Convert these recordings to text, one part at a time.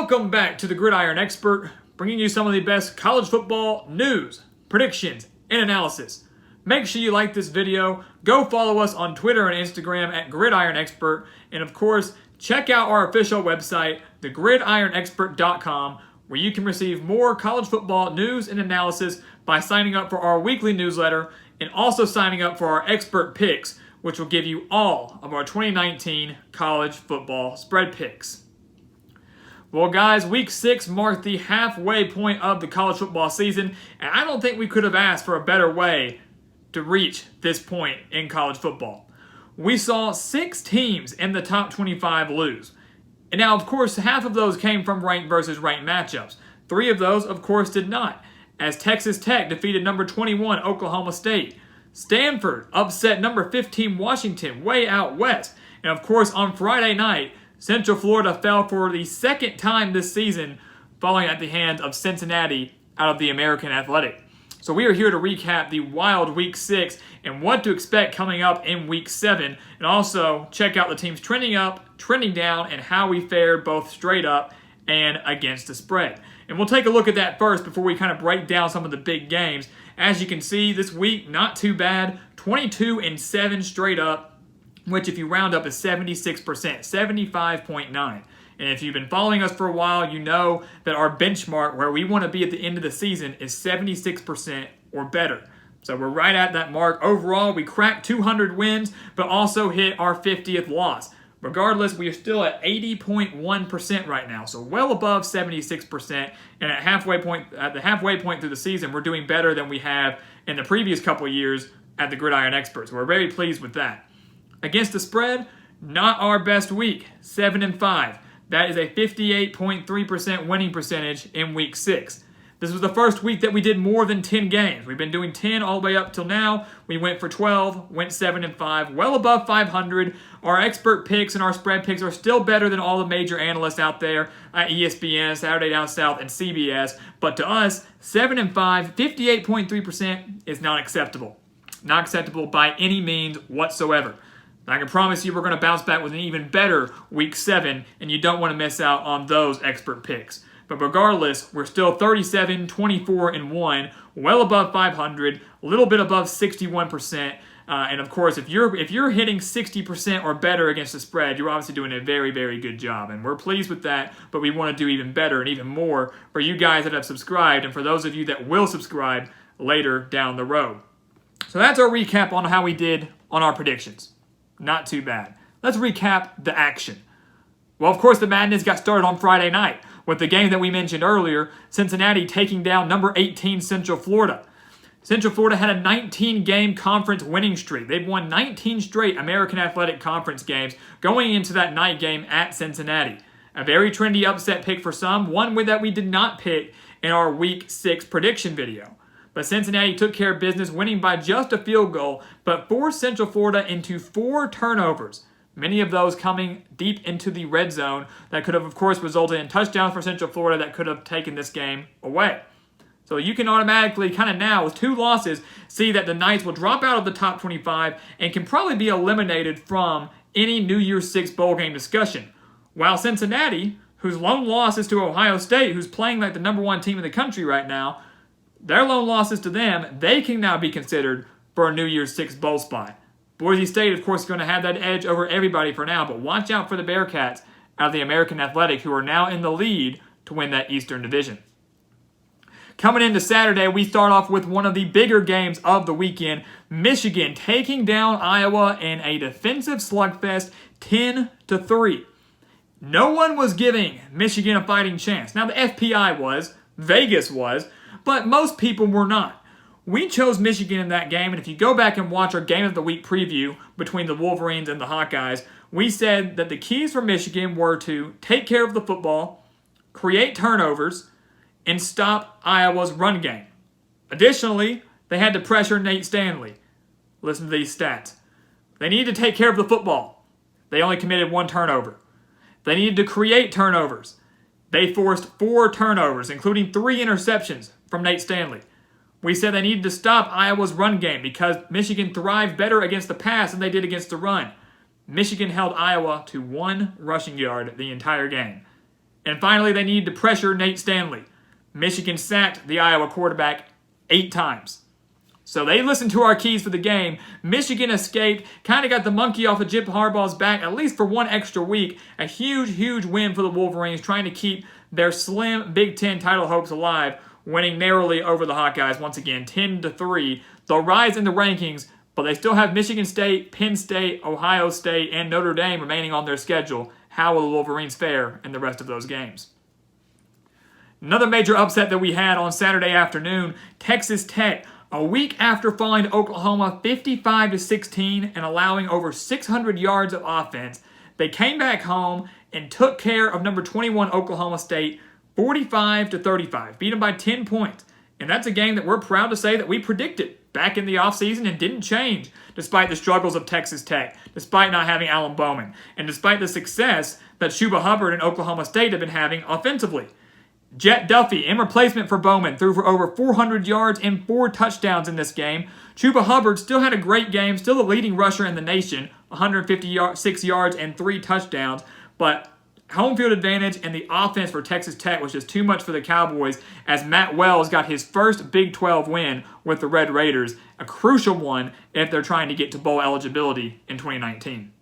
Welcome back to the Gridiron Expert, bringing you some of the best college football news, predictions, and analysis. Make sure you like this video, go follow us on Twitter and Instagram at Gridiron Expert, and of course, check out our official website, thegridironexpert.com, where you can receive more college football news and analysis by signing up for our weekly newsletter and also signing up for our expert picks, which will give you all of our 2019 college football spread picks. Well, guys, Week 6 marked the halfway point of the college football season, and I don't think we could have asked for a better way to reach this point in college football. We saw 6 teams in the top 25 lose. And now, of course, half of those came from ranked versus ranked matchups. 3 of those, of course, did not, as Texas Tech defeated number 21 Oklahoma State. Stanford upset number 15 Washington way out west. And, of course, on Friday night, Central Florida fell for the second time this season, falling at the hands of Cincinnati out of the American Athletic. So we are here to recap the wild Week 6 and what to expect coming up in Week 7, and also check out the teams trending up, trending down, and how we fared both straight up and against the spread. And we'll take a look at that first before we kind of break down some of the big games. As you can see, this week, not too bad, 22-7 straight up, which if you round up is 76%, 75.9. And if you've been following us for a while, you know that our benchmark where we want to be at the end of the season is 76% or better. So we're right at that mark. Overall, we cracked 200 wins, but also hit our 50th loss. Regardless, we are still at 80.1% right now, so well above 76%. And at the halfway point through the season, we're doing better than we have in the previous couple of years at the Gridiron Experts. We're very pleased with that. Against the spread, not our best week, 7-5. That is a 58.3% winning percentage in Week 6. This was the first week that we did more than 10 games. We've been doing 10 all the way up till now. We went for 12, went 7-5, well above 500. Our expert picks and our spread picks are still better than all the major analysts out there at ESPN, Saturday Down South, and CBS. But to us, 7-5, 58.3% is not acceptable. Not acceptable by any means whatsoever. I can promise you we're going to bounce back with an even better Week 7, and you don't want to miss out on those expert picks. But regardless, we're still 37, 24-1, well above 500, a little bit above 61%. And of course, if you're hitting 60% or better against the spread, you're obviously doing a very, very good job. And we're pleased with that, but we want to do even better and even more for you guys that have subscribed and for those of you that will subscribe later down the road. So that's our recap on how we did on our predictions. Not too bad. Let's recap the action. Well, of course, the madness got started on Friday night with the game that we mentioned earlier, Cincinnati taking down number 18 Central Florida. Central Florida had a 19-game conference winning streak. They've won 19 straight American Athletic Conference games going into that night game at Cincinnati. A very trendy upset pick for some, one that we did not pick in our Week 6 prediction video. But Cincinnati took care of business, winning by just a field goal, but forced Central Florida into 4 turnovers, many of those coming deep into the red zone that could have, of course, resulted in touchdowns for Central Florida that could have taken this game away. So you can automatically kind of now, with 2 losses, see that the Knights will drop out of the top 25 and can probably be eliminated from any New Year's 6 bowl game discussion. While Cincinnati, whose lone loss is to Ohio State, who's playing like the number 1 team in the country right now, their lone losses to them, they can now be considered for a New Year's 6 bowl spot. Boise State, of course, is going to have that edge over everybody for now, but watch out for the Bearcats out of the American Athletic, who are now in the lead to win that Eastern Division. Coming into Saturday, we start off with one of the bigger games of the weekend. Michigan taking down Iowa in a defensive slugfest, 10-3. No one was giving Michigan a fighting chance. Now, the FPI was, Vegas was, but most people were not. We chose Michigan in that game, and if you go back and watch our Game of the Week preview between the Wolverines and the Hawkeyes, we said that the keys for Michigan were to take care of the football, create turnovers, and stop Iowa's run game. Additionally, they had to pressure Nate Stanley. Listen to these stats. They needed to take care of the football. They only committed 1 turnover. They needed to create turnovers. They forced 4 turnovers, including 3 interceptions from Nate Stanley. We said they needed to stop Iowa's run game because Michigan thrived better against the pass than they did against the run. Michigan held Iowa to 1 rushing yard the entire game. And finally, they needed to pressure Nate Stanley. Michigan sacked the Iowa quarterback 8 times. So they listened to our keys for the game. Michigan escaped, kind of got the monkey off of Jim Harbaugh's back, at least for one extra week. A huge, huge win for the Wolverines, trying to keep their slim Big Ten title hopes alive, winning narrowly over the Hawkeyes once again, 10-3. They'll rise in the rankings, but they still have Michigan State, Penn State, Ohio State, and Notre Dame remaining on their schedule. How will the Wolverines fare in the rest of those games? Another major upset that we had on Saturday afternoon, Texas Tech, a week after falling to Oklahoma 55-16 and allowing over 600 yards of offense, they came back home and took care of number 21 Oklahoma State 45-35, beat them by 10 points. And that's a game that we're proud to say that we predicted back in the offseason and didn't change, despite the struggles of Texas Tech, despite not having Alan Bowman, and despite the success that Chuba Hubbard and Oklahoma State have been having offensively. Jet Duffy, in replacement for Bowman, threw for over 400 yards and 4 touchdowns in this game. Chuba Hubbard still had a great game, still the leading rusher in the nation, 156 yards and 3 touchdowns, but home field advantage and the offense for Texas Tech was just too much for the Cowboys as Matt Wells got his first Big 12 win with the Red Raiders, a crucial one if they're trying to get to bowl eligibility in 2019.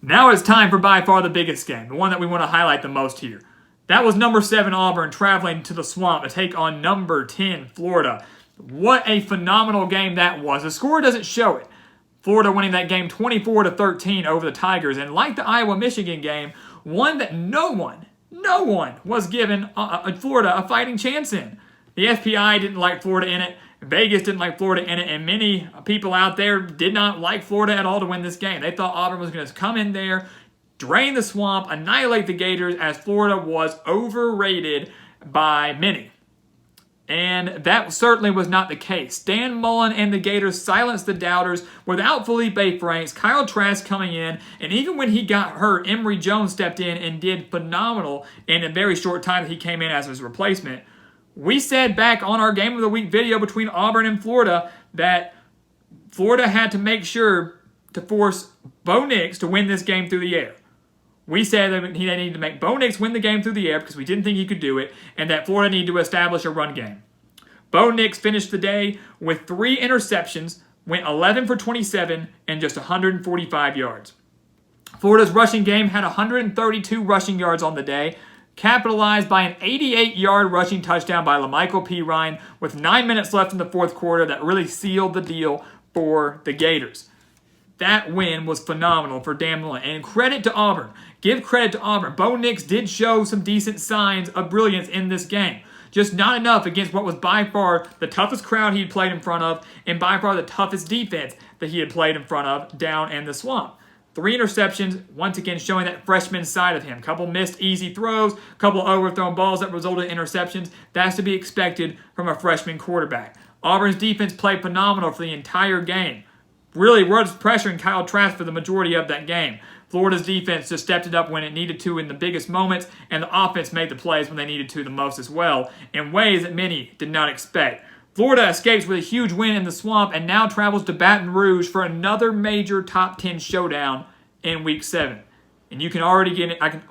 Now it's time for by far the biggest game, the one that we want to highlight the most here. That was number 7 Auburn traveling to the Swamp to take on number 10 Florida. What a phenomenal game that was. The score doesn't show it. Florida winning that game 24-13 over the Tigers. And like the Iowa-Michigan game, one that no one was giving Florida a fighting chance in. The FPI didn't like Florida in it. Vegas didn't like Florida in it. And many people out there did not like Florida at all to win this game. They thought Auburn was going to come in there, drain the Swamp, annihilate the Gators, as Florida was overrated by many. And that certainly was not the case. Dan Mullen and the Gators silenced the doubters without Felipe Franks, Kyle Trask coming in, and even when he got hurt, Emory Jones stepped in and did phenomenal in a very short time that he came in as his replacement. We said back on our Game of the Week video between Auburn and Florida that Florida had to make sure to force Bo Nix to win this game through the air. We said that they needed to make Bo Nix win the game through the air because we didn't think he could do it, and that Florida needed to establish a run game. Bo Nix finished the day with 3 interceptions, went 11 for 27, and just 145 yards. Florida's rushing game had 132 rushing yards on the day, capitalized by an 88-yard rushing touchdown by LaMichael Pirine with 9 minutes left in the fourth quarter that really sealed the deal for the Gators. That win was phenomenal for Dan Mullen. And credit to Auburn. Give credit to Auburn. Bo Nix did show some decent signs of brilliance in this game. Just not enough against what was by far the toughest crowd he had played in front of and by far the toughest defense that he had played in front of down in the Swamp. 3 interceptions, once again showing that freshman side of him. Couple missed easy throws, couple overthrown balls that resulted in interceptions. That's to be expected from a freshman quarterback. Auburn's defense played phenomenal for the entire game. Really was pressuring Kyle Trask for the majority of that game. Florida's defense just stepped it up when it needed to in the biggest moments, and the offense made the plays when they needed to the most as well, in ways that many did not expect. Florida escapes with a huge win in the Swamp and now travels to Baton Rouge for another major top 10 showdown in Week 7. And I can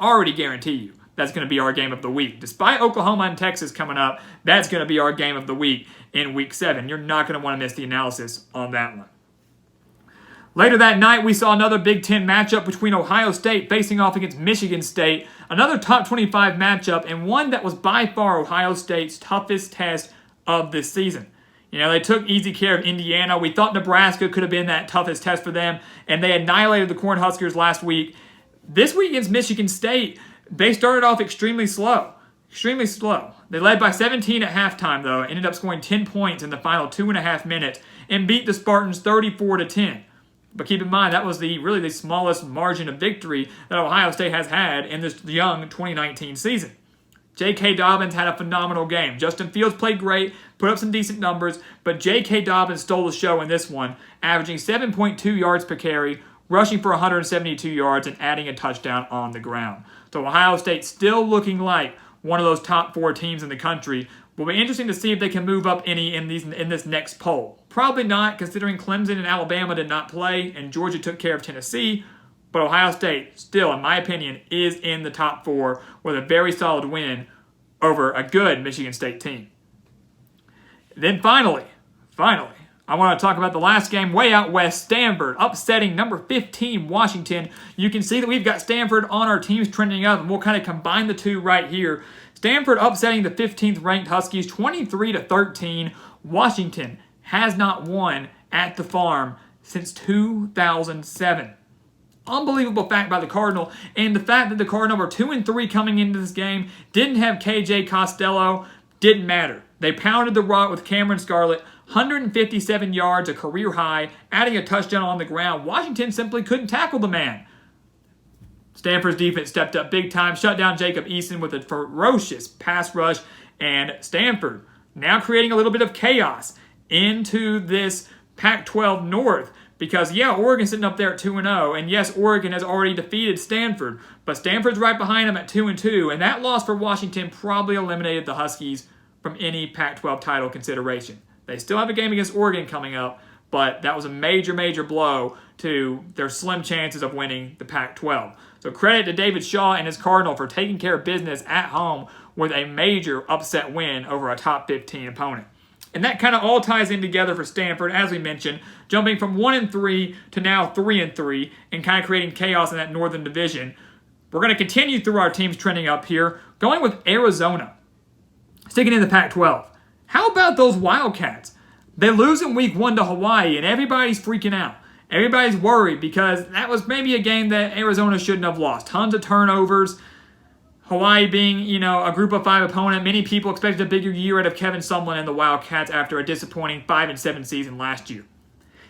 already guarantee you that's going to be our game of the week. Despite Oklahoma and Texas coming up, that's going to be our game of the week in Week 7. You're not going to want to miss the analysis on that one. Later that night, we saw another Big Ten matchup between Ohio State facing off against Michigan State. Another top 25 matchup, and one that was by far Ohio State's toughest test of this season. You know, they took easy care of Indiana. We thought Nebraska could have been that toughest test for them, and they annihilated the Cornhuskers last week. This week against Michigan State, they started off extremely slow. They led by 17 at halftime, though, ended up scoring 10 points in the final 2.5 minutes, and beat the Spartans 34-10. But keep in mind, that was really the smallest margin of victory that Ohio State has had in this young 2019 season. J.K. Dobbins had a phenomenal game. Justin Fields played great, put up some decent numbers, but J.K. Dobbins stole the show in this one, averaging 7.2 yards per carry, rushing for 172 yards, and adding a touchdown on the ground. So Ohio State still looking like one of those top 4 teams in the country. Will be interesting to see if they can move up any in this next poll. Probably not, considering Clemson and Alabama did not play, and Georgia took care of Tennessee. But Ohio State, still, in my opinion, is in the top 4 with a very solid win over a good Michigan State team. Then finally, I want to talk about the last game way out west, Stanford upsetting number 15 Washington. You can see that we've got Stanford on our teams trending up, and we'll kind of combine the two right here. Stanford upsetting the 15th ranked Huskies 23-13. Washington has not won at the Farm since 2007. Unbelievable fact by the Cardinal, and the fact that the Cardinal were 2-3 coming into this game, didn't have KJ Costello, didn't matter. They pounded the rock with Cameron Scarlett, 157 yards, a career high, adding a touchdown on the ground. Washington simply couldn't tackle the man. Stanford's defense stepped up big time, shut down Jacob Eason with a ferocious pass rush, and Stanford now creating a little bit of chaos into this Pac-12 North. Because, yeah, Oregon's sitting up there at 2-0, and yes, Oregon has already defeated Stanford, but Stanford's right behind them at 2-2, and that loss for Washington probably eliminated the Huskies from any Pac-12 title consideration. They still have a game against Oregon coming up, but that was a major, major blow to their slim chances of winning the Pac-12. So credit to David Shaw and his Cardinal for taking care of business at home with a major upset win over a top 15 opponent. And that kind of all ties in together for Stanford, as we mentioned, jumping from 1-3 to now 3-3 and kind of creating chaos in that Northern Division. We're going to continue through our teams trending up here, going with Arizona, sticking in the Pac-12. How about those Wildcats? They lose in week 1 to Hawaii, and everybody's freaking out. Everybody's worried because that was maybe a game that Arizona shouldn't have lost. Tons of turnovers. Hawaii being, a group of 5 opponent. Many people expected a bigger year out of Kevin Sumlin and the Wildcats after a disappointing 5-7 season last year.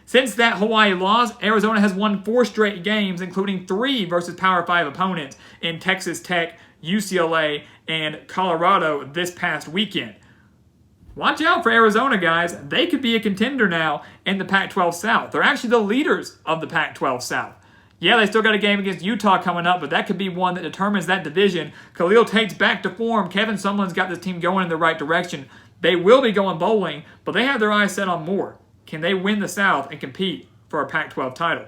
Since that Hawaii loss, Arizona has won 4 straight games, including 3 versus Power 5 opponents in Texas Tech, UCLA, and Colorado this past weekend. Watch out for Arizona, guys. They could be a contender now in the Pac-12 South. They're actually the leaders of the Pac-12 South. Yeah, they still got a game against Utah coming up, but that could be one that determines that division. Khalil Tate's back to form. Kevin Sumlin's got this team going in the right direction. They will be going bowling, but they have their eyes set on more. Can they win the South and compete for a Pac-12 title?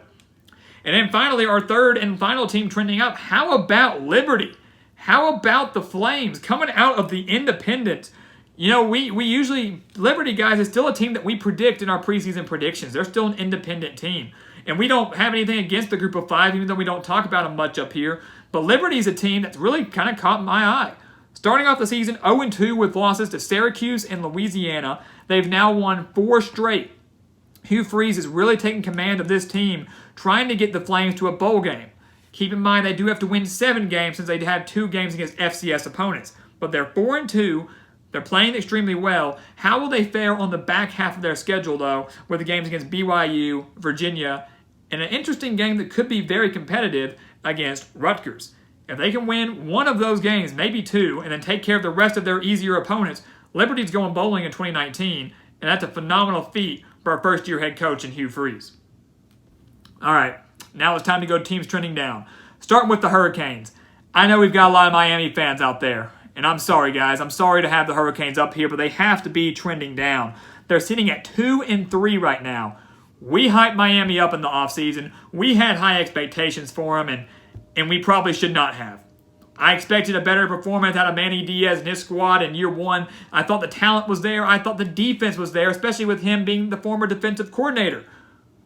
And then finally, our third and final team trending up. How about Liberty? How about the Flames coming out of the Independent? We usually, Liberty, guys, is still a team that we predict in our preseason predictions. They're still an independent team. And we don't have anything against the group of 5, even though we don't talk about them much up here. But Liberty's a team that's really kind of caught my eye. Starting off the season 0-2 with losses to Syracuse and Louisiana, they've now won 4 straight. Hugh Freeze is really taking command of this team, trying to get the Flames to a bowl game. Keep in mind they do have to win 7 games since they had 2 games against FCS opponents. But they're 4-2. They're playing extremely well. How will they fare on the back half of their schedule, though, with the games against BYU, Virginia, and an interesting game that could be very competitive against Rutgers? If they can win one of those games, maybe 2, and then take care of the rest of their easier opponents, Liberty's going bowling in 2019, and that's a phenomenal feat for our first-year head coach in Hugh Freeze. All right, now it's time to go teams trending down. Starting with the Hurricanes. I know we've got a lot of Miami fans out there. And I'm sorry, guys. I'm sorry to have the Hurricanes up here, but they have to be trending down. They're sitting at 2-3 right now. We hyped Miami up in the offseason. We had high expectations for them, and we probably should not have. I expected a better performance out of Manny Diaz and his squad in year 1. I thought the talent was there. I thought the defense was there, especially with him being the former defensive coordinator.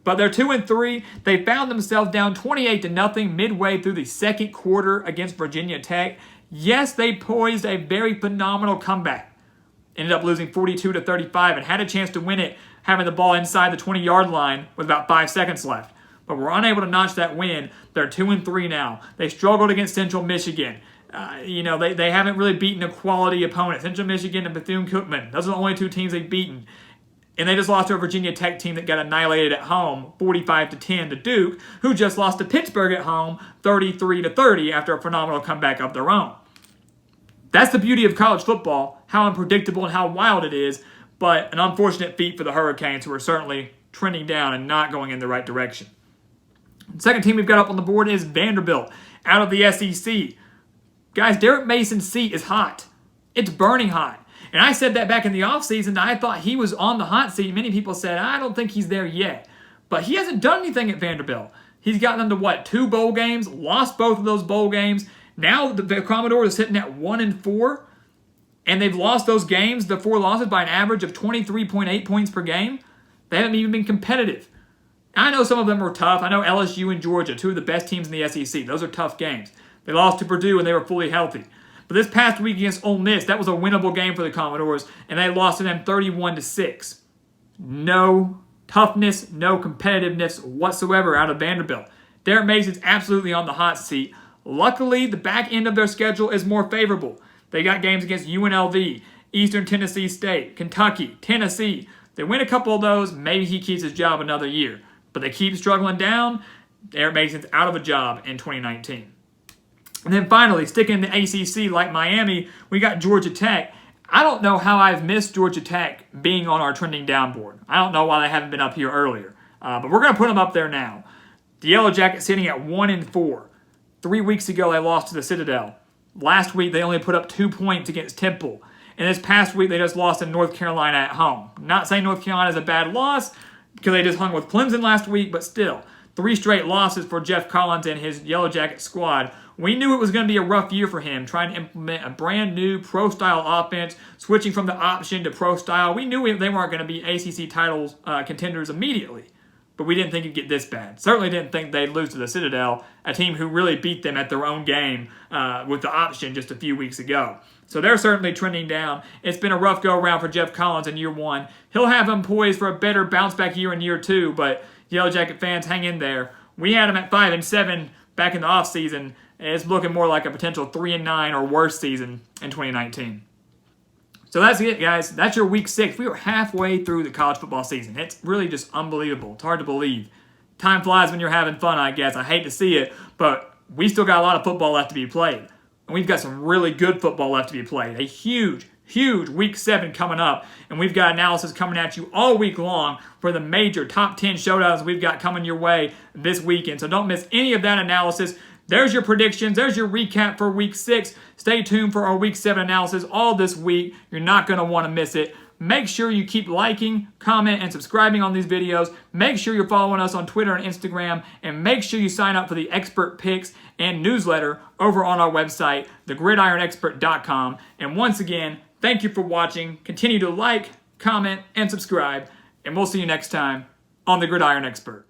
But they're 2-3. They found themselves down 28-0 midway through the second quarter against Virginia Tech. Yes, they poised a very phenomenal comeback. Ended up losing 42-35 and had a chance to win it, having the ball inside the 20-yard line with about 5 seconds left. But were unable to notch that win. They're 2-3 now. They struggled against Central Michigan. They haven't really beaten a quality opponent. Central Michigan and Bethune-Cookman. Those are the only 2 teams they've beaten. And they just lost to a Virginia Tech team that got annihilated at home, 45-10 to Duke, who just lost to Pittsburgh at home, 33-30 after a phenomenal comeback of their own. That's the beauty of college football, how unpredictable and how wild it is, but an unfortunate feat for the Hurricanes, who are certainly trending down and not going in the right direction. The second team we've got up on the board is Vanderbilt, out of the SEC. Guys, Derek Mason's seat is hot. It's burning hot. And I said that back in the offseason. I thought he was on the hot seat. Many people said, I don't think he's there yet. But he hasn't done anything at Vanderbilt. He's gotten them to what, 2 bowl games, lost both of those bowl games. Now the Commodores are sitting at 1-4, and they've lost those games, the 4 losses, by an average of 23.8 points per game. They haven't even been competitive. I know some of them were tough. I know LSU and Georgia, 2 of the best teams in the SEC. Those are tough games. They lost to Purdue when they were fully healthy. But this past week against Ole Miss, that was a winnable game for the Commodores, and they lost to them 31-6. No toughness, no competitiveness whatsoever out of Vanderbilt. Derek Mason's absolutely on the hot seat. Luckily, the back end of their schedule is more favorable. They got games against UNLV, Eastern Tennessee State, Kentucky, Tennessee. They win a couple of those, maybe he keeps his job another year. But they keep struggling down, Derek Mason's out of a job in 2019. And then finally, sticking in the ACC like Miami, we got Georgia Tech. I don't know how I've missed Georgia Tech being on our trending down board. I don't know why they haven't been up here earlier. But we're going to put them up there now. The Yellow Jackets sitting at 1-4. 3 weeks ago, they lost to the Citadel. Last week, they only put up 2 points against Temple. And this past week, they just lost in North Carolina at home. Not saying North Carolina is a bad loss because they just hung with Clemson last week, but still, 3 straight losses for Jeff Collins and his Yellow Jacket squad. We knew it was going to be a rough year for him, trying to implement a brand new pro-style offense, switching from the option to pro-style. We knew they weren't going to be ACC titles contenders immediately, but we didn't think it'd get this bad. Certainly didn't think they'd lose to the Citadel, a team who really beat them at their own game with the option just a few weeks ago. So they're certainly trending down. It's been a rough go-around for Jeff Collins in year 1. He'll have him poised for a better bounce-back year in year 2, but Yellow Jacket fans, hang in there. We had him at 5-7 back in the offseason. It's looking more like a potential 3-9 or worse season in 2019. So that's it, guys. That's your week 6. We are halfway through the college football season. It's really just unbelievable. It's hard to believe. Time flies when you're having fun, I guess. I hate to see it, but we still got a lot of football left to be played. And we've got some really good football left to be played. A huge week 7 coming up. And we've got analysis coming at you all week long for the major top 10 showdowns we've got coming your way this weekend. So don't miss any of that analysis. There's your predictions. There's your recap for week 6. Stay tuned for our week 7 analysis all this week. You're not going to want to miss it. Make sure you keep liking, comment, and subscribing on these videos. Make sure you're following us on Twitter and Instagram. And make sure you sign up for the expert picks and newsletter over on our website, thegridironexpert.com. And once again, thank you for watching. Continue to like, comment, and subscribe. And we'll see you next time on The Gridiron Expert.